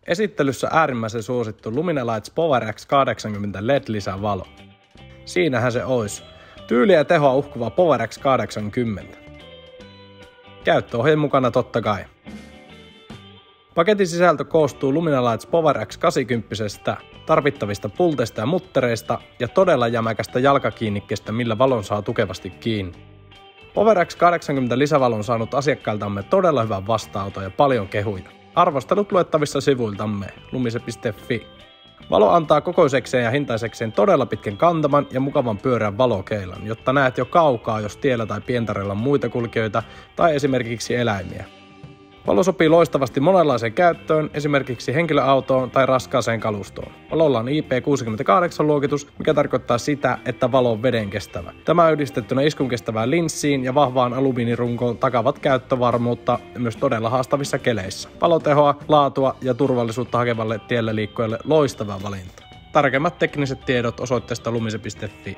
Esittelyssä äärimmäisen suosittu Lumina Lights Power X80 LED-lisävalo. Siinähän se ois. Tyyliä ja tehoa uhkuva Power X80. Käyttöohje mukana totta kai. Paketin sisältö koostuu Lumina Lights Power X80, tarvittavista pulteista ja muttereista ja todella jämäkästä jalkakiinnikkeestä, millä valon saa tukevasti kiinni. Power X80 lisävalo on saanut asiakkailtamme todella hyvän vastaanoton ja paljon kehuja. Arvostelut luettavissa sivuiltamme lumise.fi. Valo antaa kokoisekseen ja hintaisekseen todella pitkän kantaman ja mukavan pyöreän valokeilan, jotta näet jo kaukaa, jos tiellä tai pientareella on muita kulkijoita tai esimerkiksi eläimiä. Valo sopii loistavasti monenlaiseen käyttöön, esimerkiksi henkilöautoon tai raskaaseen kalustoon. Valolla on IP68-luokitus, mikä tarkoittaa sitä, että valo on vedenkestävä. Tämä yhdistettynä iskunkestävään linssiin ja vahvaan alumiinirunkoon takavat käyttövarmuutta myös todella haastavissa keleissä. Valotehoa, laatua ja turvallisuutta hakevalle tiellä liikkujalle loistava valinta. Tarkemmat tekniset tiedot osoitteesta lumise.fi.